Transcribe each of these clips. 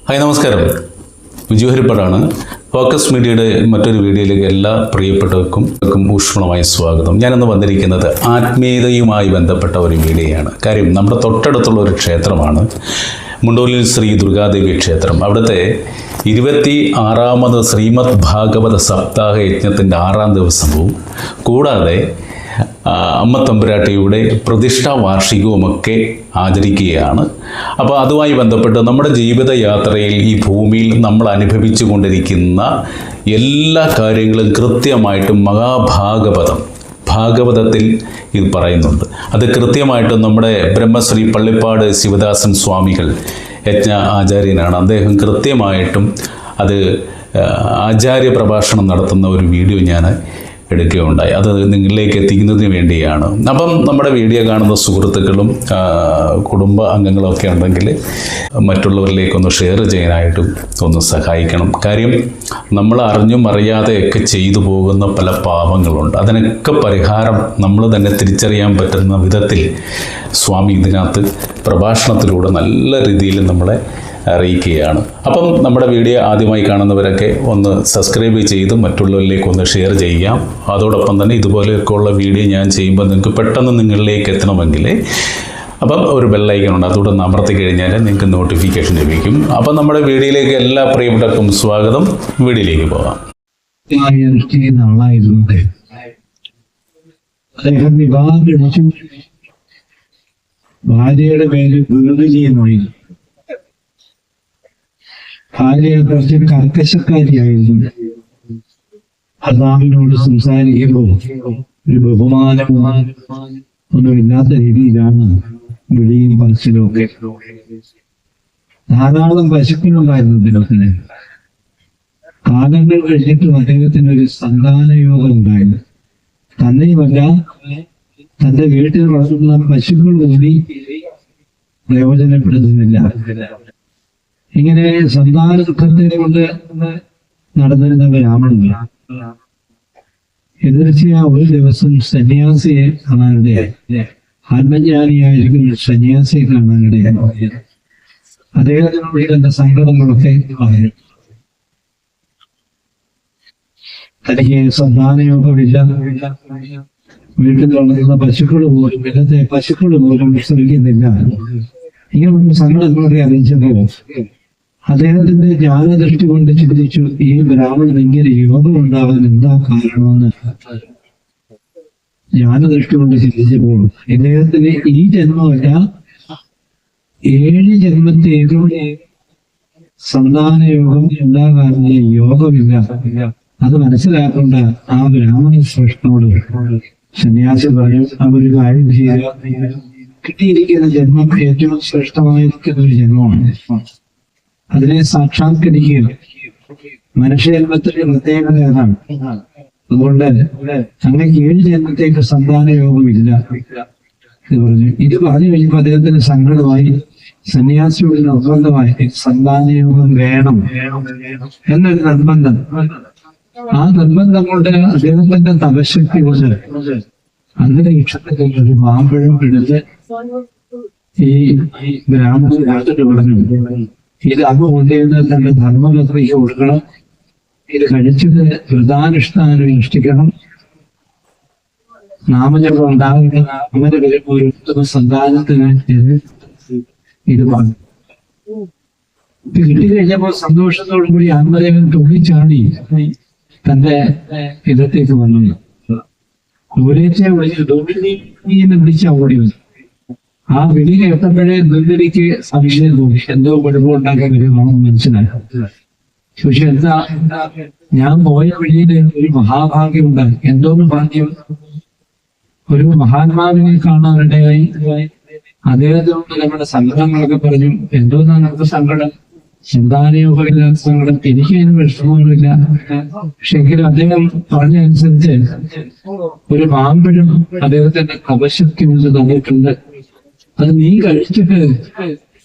Hi നമസ്കാരം, Viju ഹരിപ്പാടാണ്. Focus മീഡിയയുടെ മറ്റൊരു വീഡിയോയിലേക്ക് എല്ലാ പ്രിയപ്പെട്ടവർക്കും ഊഷ്മളമായ സ്വാഗതം. ഞാനിന്ന് വന്നിരിക്കുന്നത് ആത്മീയതയുമായി ബന്ധപ്പെട്ട ഒരു വീഡിയോയാണ്. കാര്യം നമ്മുടെ തൊട്ടടുത്തുള്ള ഒരു ക്ഷേത്രമാണ് മുണ്ടോലിൽ ശ്രീ ദുർഗാദേവി ക്ഷേത്രം. അവിടുത്തെ 26ാമത് ശ്രീമദ് ഭാഗവത സപ്താഹ യജ്ഞത്തിൻ്റെ 6ാം ദിവസവും കൂടാതെ അമ്മ തമ്പുരാട്ടിയുടെ പ്രതിഷ്ഠാ വാർഷികവുമൊക്കെ ആചരിക്കുകയാണ്. അപ്പോൾ അതുമായി ബന്ധപ്പെട്ട് നമ്മുടെ ജീവിതയാത്രയിൽ ഈ ഭൂമിയിൽ നമ്മൾ അനുഭവിച്ചു കൊണ്ടിരിക്കുന്ന എല്ലാ കാര്യങ്ങളും കൃത്യമായിട്ടും ഭാഗവതത്തിൽ ഇത് പറയുന്നുണ്ട്. അത് കൃത്യമായിട്ടും നമ്മുടെ ബ്രഹ്മശ്രീ പള്ളിപ്പാട് ശിവദാസൻ സ്വാമികൾ യജ്ഞ ആചാര്യനാണ്. അദ്ദേഹം കൃത്യമായിട്ടും അത് ആചാര്യ പ്രഭാഷണം നടത്തുന്ന ഒരു വീഡിയോ ഞാൻ എടുക്കുകയുണ്ടായി. അത് നിങ്ങളിലേക്ക് എത്തിക്കുന്നതിന് വേണ്ടിയാണ്. അപ്പം നമ്മുടെ വീഡിയോ കാണുന്ന സുഹൃത്തുക്കളും കുടുംബ അംഗങ്ങളൊക്കെ ഉണ്ടെങ്കിൽ മറ്റുള്ളവരിലേക്കൊന്ന് ഷെയർ ചെയ്യാനായിട്ടും ഒന്ന് സഹായിക്കണം. കാര്യം നമ്മൾ അറിഞ്ഞും അറിയാതെയൊക്കെ ചെയ്തു പോകുന്ന പല പാപങ്ങളുണ്ട്. അതിനൊക്കെ പരിഹാരം നമ്മൾ തന്നെ തിരിച്ചറിയാൻ പറ്റുന്ന വിധത്തിൽ സ്വാമി ഇതിനകത്ത് പ്രഭാഷണത്തിലൂടെ നല്ല രീതിയിൽ നമ്മളെ അറിയിക്കുകയാണ്. അപ്പം നമ്മുടെ വീഡിയോ ആദ്യമായി കാണുന്നവരൊക്കെ ഒന്ന് സബ്സ്ക്രൈബ് ചെയ്ത് മറ്റുള്ളവരിലേക്ക് ഒന്ന് ഷെയർ ചെയ്യാം. അതോടൊപ്പം തന്നെ ഇതുപോലെയൊക്കെയുള്ള വീഡിയോ ഞാൻ ചെയ്യുമ്പോൾ നിങ്ങൾക്ക് പെട്ടെന്ന് നിങ്ങളിലേക്ക് എത്തണമെങ്കിൽ അപ്പം ഒരു ബെല്ലൈക്കൺ ഉണ്ട്, അതുകൂടെ ഒന്ന് അമർത്തി കഴിഞ്ഞാൽ നിങ്ങൾക്ക് നോട്ടിഫിക്കേഷൻ ലഭിക്കും. അപ്പം നമ്മുടെ വീഡിയോയിലേക്ക് എല്ലാ പ്രിയപ്പെട്ടവർക്കും സ്വാഗതം. വീഡിയോയിലേക്ക് പോകാം. ഭാര്യയുടെ പേര് വീടുചെയ്യുന്നു. ഭാര്യ കുറച്ച് കർക്കശക്കാരിയായിരുന്നു. ഭർത്താവിനോട് സംസാരിക്കുമ്പോൾ ഒരു ഒന്നുമില്ലാത്ത രീതിയിലാണ് വിളിയും പറച്ചിലും ഒക്കെ. ധാരാളം പശുക്കളുണ്ടായിരുന്നു അദ്ദേഹത്തിന്. കാലങ്ങൾ കഴിഞ്ഞിട്ടും അദ്ദേഹത്തിന് ഒരു സന്താനയോഗം ഉണ്ടായിരുന്നു. തന്നെയുമല്ല, തന്റെ വീട്ടിൽ വളർത്തുന്ന പശുക്കൾ കൂടി പ്രയോജനപ്പെടുത്തുന്നില്ല. ഇങ്ങനെ സന്താന ദുഃഖത്തെ കൊണ്ട് നടന്നിരുന്ന ബ്രാഹ്മണൻ എതിർച്ചയാ ഒരു ദിവസം സന്യാസിയെ കാണാനിടയായി. ആത്മജ്ഞാനിയായിരിക്കുന്ന സന്യാസിയെ കാണാനിടയായി. അദ്ദേഹത്തിനോട് തന്റെ സങ്കടങ്ങളൊക്കെ പറഞ്ഞു. തനിക്ക് സന്താനയോഗമില്ല, വീട്ടിൽ വളർന്ന പശുക്കൾ പോലും ശ്രമിക്കുന്നില്ല. ഇങ്ങനെ സങ്കടങ്ങളൊക്കെ അറിയിച്ചപ്പോ അദ്ദേഹത്തിന്റെ ജ്ഞാനദൃഷ്ടി കൊണ്ട് ചിന്തിച്ചു, ഈ ബ്രാഹ്മണൻ ഇങ്ങനെ യോഗം ഉണ്ടാവാൻ എന്താ കാരണമെന്ന് ജ്ഞാനദൃഷ്ടി കൊണ്ട് ചിന്തിച്ചപ്പോൾ ഇദ്ദേഹത്തിന് ഈ ജന്മമല്ല 7 ജന്മത്തേക്കും സന്താനയോഗം ഉണ്ടാകാനുള്ള യോഗമില്ല. അത് മനസ്സിലാക്കേണ്ട ആ ബ്രാഹ്മണ ശ്രേഷ്ഠനോട് സന്യാസി പറഞ്ഞു, ഒരു കാര്യം ചെയ്യുക, കിട്ടിയിരിക്കുന്ന ജന്മം ഏറ്റവും ശ്രേഷ്ഠമായിരിക്കുന്ന ഒരു ജന്മമാണ്. അതിനെ സാക്ഷാത്കരിക്കുക. മനുഷ്യജന്മത്തിന്റെ പ്രത്യേകത ഏതാണ്? അതുകൊണ്ട് അങ്ങനെ 7 ജന്മത്തേക്ക് സന്താന യോഗമില്ല എന്ന് പറഞ്ഞു. ഇത് പറഞ്ഞു കഴിഞ്ഞപ്പോൾ അദ്ദേഹത്തിന് സങ്കടമായി. സന്യാസിയോട് നിർബന്ധമായി സന്താനയോഗം വേണം എന്നൊരു നിർബന്ധം. ആ നിർബന്ധം കൊണ്ട് അദ്ദേഹത്തിന്റെ തപശക്തി കൊണ്ട് അന്തരീക്ഷത്തിൽ ഒരു മാമ്പഴം എടുത്ത് ഈ ബ്രാഹ്മണൻ എടുത്തിട്ട് പറഞ്ഞു, ഇത് അങ്ങ് കൊണ്ടുവന്ന് തന്റെ ധർമ്മപത്രിക്ക് കൊടുക്കണം, ഇത് കഴിച്ചിട്ട് വ്രതാനുഷ്ഠാനം അനുഷ്ഠിക്കണം, നാമജപം ഉണ്ടാകുന്ന അങ്ങനെ വരുമ്പോൾ ഒരു ഉത്തമ സന്താനത്തിന് ഇത് പറഞ്ഞു. കിട്ടിക്കഴിഞ്ഞപ്പോൾ സന്തോഷത്തോടു കൂടി ആത്മദേവൻ തുള്ളിച്ചാടി തന്റെ ഇടത്തേക്ക് വന്നു. ദൂരേച്ചെ വിളിച്ച് ദുർഗിനെ വിളിച്ച ഓടി വന്നു. ആ വിളി കേട്ടപ്പോഴേ ദുർഗിക്ക് സംശയം തോന്നി, എന്തോ കുഴപ്പമുണ്ടാക്കാൻ വരുമാണെന്ന് മനസ്സിലായി. പക്ഷെ എന്താ, ഞാൻ പോയ വഴിയില് ഒരു മഹാഭാഗ്യം ഉണ്ടായി. എന്തോന്ന് ഭാഗ്യം? ഒരു മഹാത്മാവിനെ കാണാനിടയായി. അദ്ദേഹത്തിനോട് നമ്മുടെ സങ്കടങ്ങളൊക്കെ പറഞ്ഞു. എന്തോന്നാണ് നമുക്ക് സങ്കടം? സന്താനയോഗമില്ലാത്ത സങ്കടം. എനിക്ക് അതിന് വിഷമമൊന്നുമില്ല. പക്ഷെ എങ്കിലും അദ്ദേഹം പറഞ്ഞനുസരിച്ച് ഒരു മാമ്പഴം അദ്ദേഹത്തിന്റെ കപശക്തി കൊണ്ട് തന്നിട്ടുണ്ട്. അത് നീ കഴിച്ചിട്ട്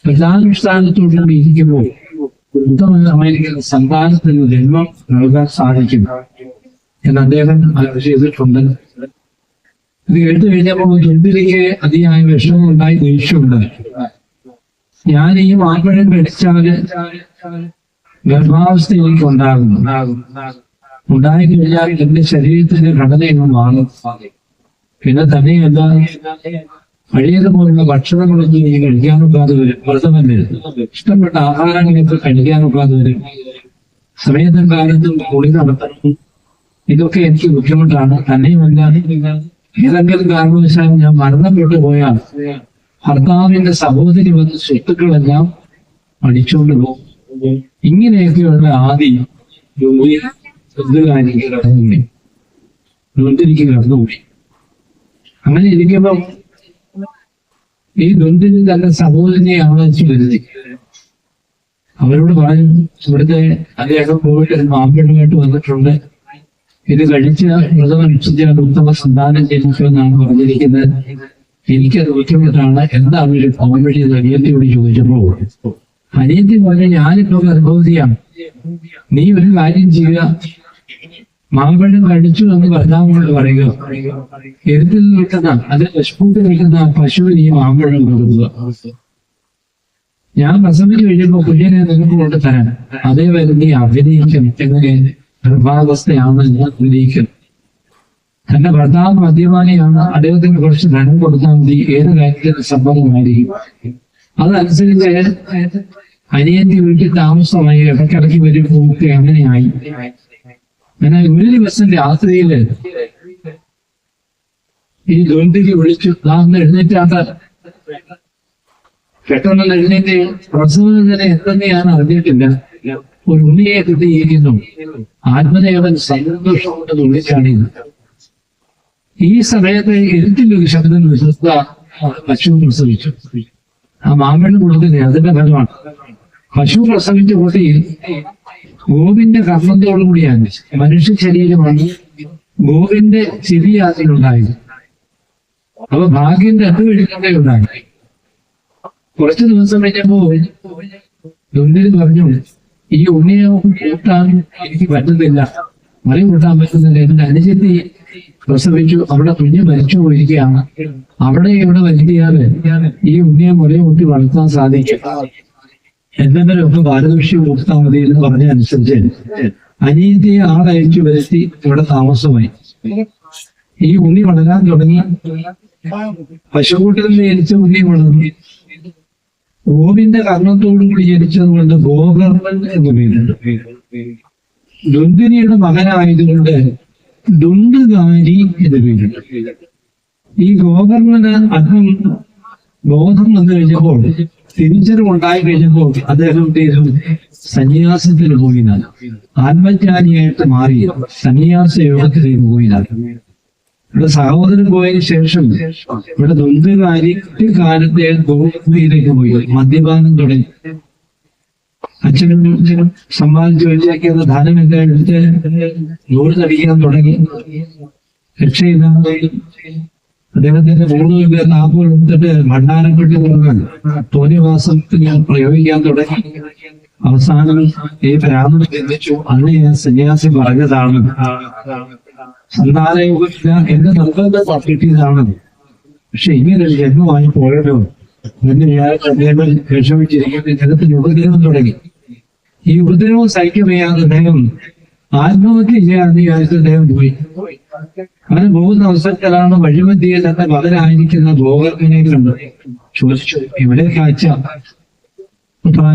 പ്രധാനുഷ്ഠാനത്തോടുകൂടി ഇരിക്കുമ്പോൾ ഉത്തമമായിരിക്കുന്ന സന്താനത്തിന് ജന്മം നൽകാൻ സാധിക്കും എന്ന് അദ്ദേഹം ചെയ്തിട്ടുണ്ട്. ഇത് കേട്ട് കഴിഞ്ഞപ്പോൾ ദുർബലിക്ക് അതിയായ വിഷമമുണ്ടായി, ദേഷ്യമുണ്ടായി. ഞാൻ ഈ മാമ്പഴം കഴിച്ചാല് ഗർഭാവസ്ഥ എനിക്ക് ഉണ്ടാകും. ഉണ്ടായി കഴിഞ്ഞാൽ എന്റെ ശരീരത്തിന്റെ ഘടനയൊന്ന് മാറും. പിന്നെ തന്നെയല്ല, പഴയതുപോലുള്ള ഭക്ഷണങ്ങളൊന്നും എനിക്ക് കഴിക്കാനൊക്കാതെ വരും. വ്രതമല്ലേ, ഇഷ്ടപ്പെട്ട ആഹാരങ്ങളൊക്കെ കഴിക്കാനൊക്കാതെ വരും. സമയത്തും കാലത്തും കുളി നടത്തണം. ഇതൊക്കെ എനിക്ക് ബുദ്ധിമുട്ടാണ്. തന്നെയുമല്ല, ഏതെങ്കിലും കാരണവശാൽ ഞാൻ മരണപ്പെട്ടു പോയാൽ ഭർത്താവിന്റെ സഹോദരി വന്ന് സ്വത്തുക്കളെല്ലാം അടിച്ചുകൊണ്ട് പോകും. ഇങ്ങനെയൊക്കെയുള്ള ആദി കടന്നുപോയി. അങ്ങനെ ഇരിക്കുമ്പോ ഈ ദുന്തിന് തന്റെ സഹോദരനെ ആളച്ചു കരുതി അവരോട് പറഞ്ഞു, ഇവിടുത്തെ അദ്ദേഹം പോയിട്ട് മാമ്പഴമായിട്ട് വന്നിട്ടുണ്ട്, ഇത് കഴിച്ച് വ്രതമനുഷ്ഠിച്ചാൽ ഉത്തമ സന്താനം ജനിക്കുമെന്നാണ് പറഞ്ഞിരിക്കുന്നത്. എനിക്കത് ബുദ്ധിമുട്ടാണ്, എന്താണ് ഒരു കോമഡി എന്ന് അനിയത്തിയോട് ചോദിച്ചപ്പോൾ അനിയത്തി പറഞ്ഞു, ഞാനിപ്പോ ഗർഭവതിയാണ്, നീ ഒരു കാര്യം ചെയ്യുക, മാമ്പഴം കഴിച്ചു എന്ന് ഭർത്താവിനോട് പറയുക, എരുത്തിൽ നിൽക്കുന്ന അത് പശുക്കൂട്ടിൽ നിൽക്കുന്ന പശുവിന് ഈ മാമ്പഴം കൊടുക്കുക. ഞാൻ പ്രസവിച്ച് കഴിയുമ്പോൾ കുഞ്ഞിനെ നിങ്ങൾക്ക് കൊണ്ട് തരാൻ, അതേവരെ നീ അഭിനയിക്കും, എങ്ങനെ ഗർഭാവസ്ഥയാണ് ഞാൻ അഭിനയിക്കുന്നത്. തന്റെ ഭർത്താവ് മദ്യപാനിയാണ്, അദ്ദേഹത്തിന് കുറച്ച് ധനം കൊടുത്താൽ മതി, ഏത് കാര്യത്തിന് സമ്മതമായിരിക്കും. അതനുസരിച്ച് അനിയന്റെ വീട്ടിൽ താമസമായി, ഇടയ്ക്കിടയ്ക്ക് വരും പോക്ക് അങ്ങനെയായി. അങ്ങനെ ഒരു ദിവസം രാത്രിയില് ഈ ദുന്തിക്ക് വിളിച്ചു, താന്ന് എഴുന്നേറ്റാണ്ട് പെട്ടെന്ന് എഴുന്നേറ്റ് പ്രസവത്തിന് എന്തെന്ന് ഞാൻ അറിഞ്ഞിട്ടില്ല, ഒരു ഉണ്ണിയെ കിട്ടിയിരിക്കുന്നു. ആത്മദേവൻ സന്തോഷം കൊണ്ട് തുള്ളിച്ചാണിയത്. ഈ സമയത്ത് ഇരുട്ടിലൊരു ശബ്ദം വിശ്വസ്ത പശു പ്രസവിച്ചു. ആ മാമ്പഴം കൊടുത്തില്ലേ, അതിന്റെ ഫലമാണ്. പശു പ്രസവിച്ച കുട്ടിയിൽ ഗോവിന്റെ കർമ്മത്തോടുകൂടിയാണ്, മനുഷ്യ ശരീരമാണ്, ഗോവിന്റെ ചെവി അതിലുണ്ടായത്. അപ്പൊ ഭാഗ്യം രണ്ടുവഴിക്കണ്ടേ ഉണ്ടായി. കുറച്ചു ദിവസം കഴിഞ്ഞപ്പോ ദുന്തിന് പറഞ്ഞു, ഈ ഉണ്ണിയെ കൂട്ടാൻ എനിക്ക് പറ്റുന്നില്ല, മറി കൂട്ടാൻ പറ്റുന്നില്ല. എന്റെ അനുജത്തി പ്രസവിച്ചു, അവിടെ കുഞ്ഞ് മരിച്ചു പോയിരിക്കുകയാണ്, അവിടെ ഇവിടെ വരുത്തിയാല് ഈ ഉണ്ണിയെ മുലയെ കൂട്ടി വളർത്താൻ സാധിക്കും, എന്തെങ്കിലും ഒക്കെ പാരദൂഷ്യം കൊടുത്താൽ മതി എന്ന് പറഞ്ഞ അനുസരിച്ച് അനിയത്തിയെ ആളയച്ചു വരുത്തി ഇവിടെ താമസമായി. ഈ ഉണ്ണി വളരാൻ തുടങ്ങി. പശുക്കൂട്ടിൽ നിന്ന് ജനിച്ച ഉണ്ണി വളർന്നു. ഗോവിന്റെ കർണത്തോടുകൂടി ജനിച്ചത് കൊണ്ട് ഗോകർണൻ എന്ന് പേരുണ്ട്. ദുന്തിനിയുടെ മകനായതുകൊണ്ട് ദുണ്ടുകാരി എന്ന് പേരുണ്ട്. ഈ ഗോകർണന് അല്പം ബോധം വന്നു കഴിഞ്ഞപ്പോൾ, തിരിച്ചറിവുണ്ടായി കഴിഞ്ഞപ്പോൾ അദ്ദേഹം സന്യാസത്തിന് പോയിനാണ്, ആത്മജ്ഞാനിയായിട്ട് മാറി സന്യാസ യോഗത്തിലേക്ക് പോയിനാണ്. ഇവിടെ സഹോദരൻ പോയതിനു ശേഷം ഇവിടെ ദുന്തുകാരി കുട്ടിക്കാലത്തെ ഗോവയിലേക്ക് പോയി മദ്യപാനം തുടങ്ങി. അച്ഛനും സമ്മാനിച്ചു വെച്ചേക്കുന്ന ധനമെല്ലാം എടുത്ത് നൂറിനടിക്കാൻ തുടങ്ങി. രക്ഷയില്ലാതെ അദ്ദേഹത്തിന്റെ 3 എടുത്തിട്ട് ഭണ്ഡാരപ്പെട്ടി തുടങ്ങാൻ തോന്നിവാസത്തിന് പ്രയോഗിക്കാൻ തുടങ്ങി. അവസാനം ഈ ബ്രാഹ്മണൻ ചിന്തിച്ചു, അന്ന് ഞാൻ സന്യാസി പറഞ്ഞതാണ്, സന്താനയോഗമില്ല, എന്റെ നിർബന്ധം കിട്ടിയതാണ്, പക്ഷെ ഇങ്ങനെ ഒരു ജന്മമായി പോയല്ലോ എന്ന് വിചാരിച്ച് അദ്ദേഹം വിഷമിച്ചിരിക്കുന്ന ജനത്തിന് ഉപദ്രവം തുടങ്ങി. ഈ ഉപദ്രവം സഹിക്കവയ്യാതെ അദ്ദേഹം ആത്മഹത്യ ചെയ്യാൻ വിചാരിച്ച് അദ്ദേഹം പോയി. അങ്ങനെ പോകുന്ന അവസരത്തിലാണ് വഴിമധ്യയിൽ തന്റെ മകനായിരിക്കുന്ന ഗോകർണനെ കണ്ട് ചോദിച്ചു, ഇവിടെ കാഴ്ച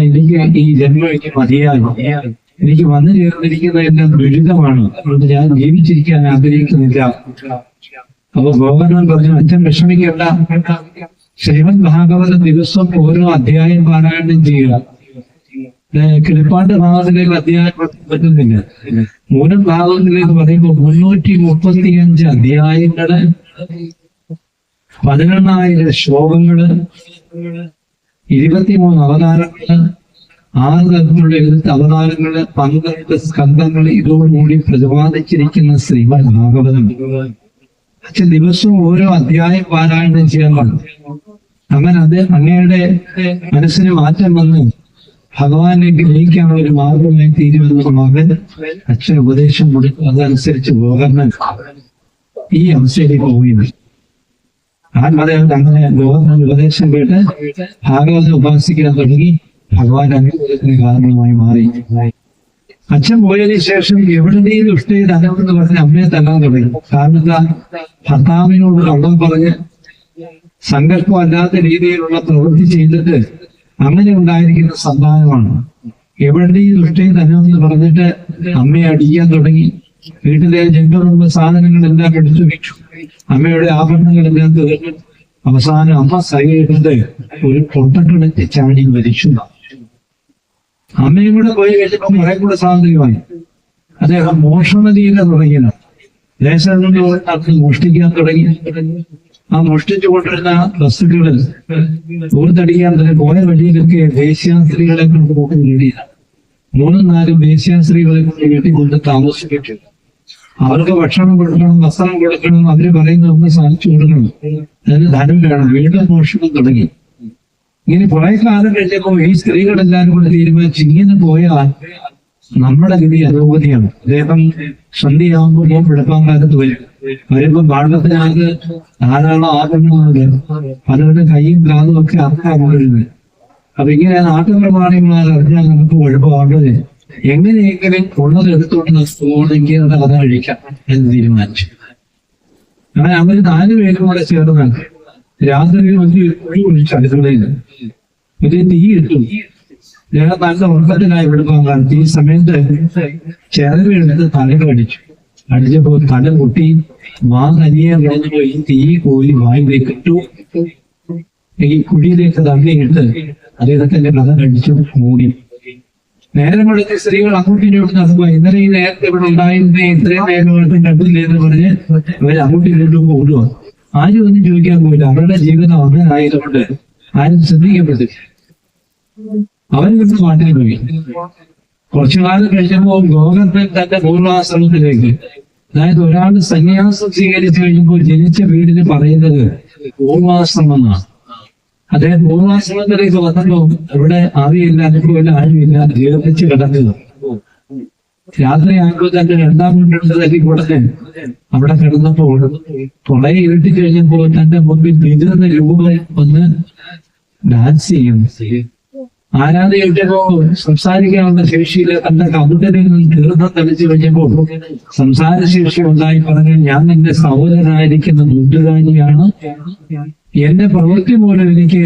എനിക്ക് ഈ ജന്മം എനിക്ക് മതിയായി, എനിക്ക് വന്നു ചേർന്നിരിക്കുന്ന എന്റെ ദുരിതമാണ്, അതുകൊണ്ട് ഞാൻ ജീവിച്ചിരിക്കാൻ ആഗ്രഹിക്കുന്നില്ല. അപ്പൊ ഗോകർണൻ പറഞ്ഞു, അച്ഛൻ വിഷമിക്കേണ്ട, ശ്രീമദ് ഭാഗവതം ദിവസം ഓരോ അധ്യായം പാരായണം ചെയ്യുക. കിളിപ്പാട്ട് ഭാഗത്തിലേക്ക് അധ്യായം പറ്റുന്നില്ല. മൂലം ഭാഗത്തിലേക്ക് പറയുമ്പോൾ 335 അധ്യായങ്ങള്, 11,000 ശ്ലോകങ്ങള്, 23 അവതാരങ്ങള്, 6 തരത്തിലുള്ള 8 അവതാരങ്ങള്, 12 സ്കന്ധങ്ങൾ, ഇതോടുകൂടി പ്രതിപാദിച്ചിരിക്കുന്ന ശ്രീമദ് ഭാഗവതം അച്ഛൻ ദിവസവും ഓരോ അധ്യായം പാരായണം ചെയ്യാൻ പറഞ്ഞു. അങ്ങനെ അത് അങ്ങയുടെ മനസ്സിന് മാറ്റം വന്നു ഭഗവാനെ ഗ്രഹിക്കാനുള്ള ഒരു മാർഗമായി തീരുമെന്ന മകൻ അച്ഛൻ ഉപദേശം കൊടുക്കും. അതനുസരിച്ച് ഗോകർണൻ ഈ അവസ്ഥയിലേക്ക് പോയി. ആത്മദേവൻ അങ്ങനെ ഗവർണർ ഉപദേശം കേട്ട് ഭാഗവതം ഉപാസിക്കാൻ തുടങ്ങി. ഭഗവാൻ അനുഗ്രഹത്തിന് കാരണമായി മാറി. അച്ഛൻ പോയതിനു ശേഷം എവിടെയും ദുഷ്ടയിൽ അനവെന്ന് പറഞ്ഞ് അമ്മയെ തല്ലാൻ തുടങ്ങി. കാരണം എന്താ? ഭർത്താവിനോട് കള്ളം പറഞ്ഞ് സങ്കല്പമല്ലാത്ത രീതിയിലുള്ള പ്രവൃത്തി ചെയ്തിട്ട് അങ്ങനെ ഉണ്ടായിരിക്കുന്ന സന്താനമാണ്. എവിടെയും ദുഷ്ടയിൽ അനവെന്ന് പറഞ്ഞിട്ട് അമ്മയെ അടിക്കാൻ തുടങ്ങി. വീട്ടിലെ ജംഗമുള്ള സാധനങ്ങളെല്ലാം എടുത്തു വെച്ചു. അമ്മയുടെ ആഭരണങ്ങളെല്ലാം തീർന്നു. അവസാനം അമ്മ സഹിക്കുന്നത് ഒരു പൊട്ടക്കിടച്ച് ചാടി മരിച്ചു. അമ്മയും കൂടെ പോയി കഴിഞ്ഞപ്പോൾ കുറെ കൂടെ സ്വാതന്ത്ര്യമായി. അദ്ദേഹം മോഷണലീല തുടങ്ങിയതാണ്. ദേശം കൊണ്ട് നടത്തി മോഷ്ടിക്കാൻ തുടങ്ങി. ആ മോഷ്ടിച്ചു കൊണ്ടിരുന്ന വസ്തുക്കളിൽ ഊർത്തടിക്കാൻ തന്നെ പോയ വഴിയിലൊക്കെ വേശ്യാസ്ത്രീകളെ കൊണ്ട് പോയി നേടിയതാണ്. 3-4 വേശ്യാസ്ത്രീകളെ കൊണ്ട് വീട്ടിക്കൊണ്ട് താമസിപ്പിച്ചു. അവർക്ക് ഭക്ഷണം കൊടുക്കണം, വസ്ത്രം കൊടുക്കണം, അവര് പറയുന്നത് നമുക്ക് സാധിച്ചു കൊടുക്കണം, അതിന് ധനം വേണം. വീണ്ടും മോഷണം തുടങ്ങി. ഇങ്ങനെ കുറെ കാലം കഴിഞ്ഞപ്പോൾ ഈ സ്ത്രീകളെല്ലാവരും കൂടെ തീരുമാനിച്ച് ഇങ്ങനെ പോയാൽ നമ്മുടെ ഗതി അരോഗതിയാണ്. അദ്ദേഹം സന്ധ്യയാകുമ്പോൾ വെളുപ്പാങ്കാലത്ത് വരും. വരുമ്പോൾ പാടത്തിനകത്ത് ധാരാളം ആഭരണങ്ങളുണ്ട്. പലരുടെ കൈയും കാതും ഒക്കെ അർത്ഥമാകുന്നത്. അപ്പൊ ഇങ്ങനെ നാട്ടുപ്രമാണികളാൽ അറിഞ്ഞാൽ നമുക്ക് കുഴപ്പമാകുന്നത്. എങ്ങനെയെങ്കിലും ഉള്ളത് എടുത്തുകൊണ്ട് പോകണമെങ്കിൽ അത് കഥ കഴിക്കാം എന്ന് തീരുമാനിച്ചു. അങ്ങനെ അവര് 4 പേരും കൂടെ ചേർന്ന് രാത്രി ഒരു കുഴി കുഴിച്ച് അടുക്കളയിൽ ഒരു തീ ഇട്ടു. ഞങ്ങൾ നല്ല ഉറക്കത്തിനായി വിടുമ്പോൾ ഈ സമയത്ത് ചിറകെടുത്ത് തലകൾ അടിച്ചപ്പോൾ തല പൊട്ടി തനിയെ കിടന്നുപോയി. തീ കോരി വായിലേക്ക് ഇട്ടു. ഈ കുഴിയിലേക്ക് തള്ളിയിട്ട് അദ്ദേഹത്തിന്റെ കഥ കഴിച്ചു മൂടി. നേരം കൊടുത്ത് സ്ത്രീകൾ അങ്ങോട്ടും ഇങ്ങോട്ടും നടക്കുക. ഇന്നലെ ഈ നേരത്തെ ഇവിടെ ഉണ്ടായിരുന്നേ ഇത്രയും നേരമായിട്ട് കണ്ടില്ലേ എന്ന് പറഞ്ഞ് അവർ അങ്ങോട്ടും ഇങ്ങോട്ടും ഓടുക. ആരും ഒന്നും ചോദിക്കാൻ പോയില്ല. അവരുടെ ജീവിതം അങ്ങനെ ആയതുകൊണ്ട് ആരും ശ്രദ്ധിക്കപ്പെട്ടില്ല. അവരിവിടുന്ന് നാട്ടിൽ പോയി. കുറച്ചു കാലം കഴിഞ്ഞപ്പോൾ ഗോകർണൻ തന്റെ പൂർവാശ്രമത്തിലേക്ക്, അതായത് ഒരാൾ സന്യാസം സ്വീകരിച്ചു കഴിഞ്ഞപ്പോൾ ജനിച്ച വീടിന് പറയുന്നത് പൂർവാശ്രമം എന്നാണ്. അദ്ദേഹം പൂർവാശ്രമത്തിലേക്ക് വന്നപ്പോൾ ഇവിടെ ആവിയില്ല, അനുഭവമില്ല, ആരുമില്ല, ജീവിപ്പിച്ച് കിടന്നത്. രാത്രി ആകുമ്പോൾ തന്റെ 2ാം വീണ്ടെടുത്ത് തല്ലിക്കൂടത്തെ അവിടെ കിടന്നപ്പോൾ പുറകെ ഇരുട്ടി കഴിഞ്ഞപ്പോൾ തന്റെ മുമ്പിൽ വിരുന്ന രൂപം ഒന്ന് ഡാൻസ് ചെയ്യും. ആരാധനയിട്ടപ്പോ സംസാരിക്കാനുള്ള ശേഷിയില് തന്റെ കൗണ്ടരിൽ നിന്ന് തീർത്ഥം തെളിച്ചു കഴിഞ്ഞപ്പോൾ സംസാരശേഷി ഉണ്ടായി പറഞ്ഞു, ഞാൻ എന്റെ സഹോദരനായിരിക്കുന്ന കൂട്ടുകാരിയാണ്. എന്റെ പ്രവൃത്തി പോലും എനിക്ക്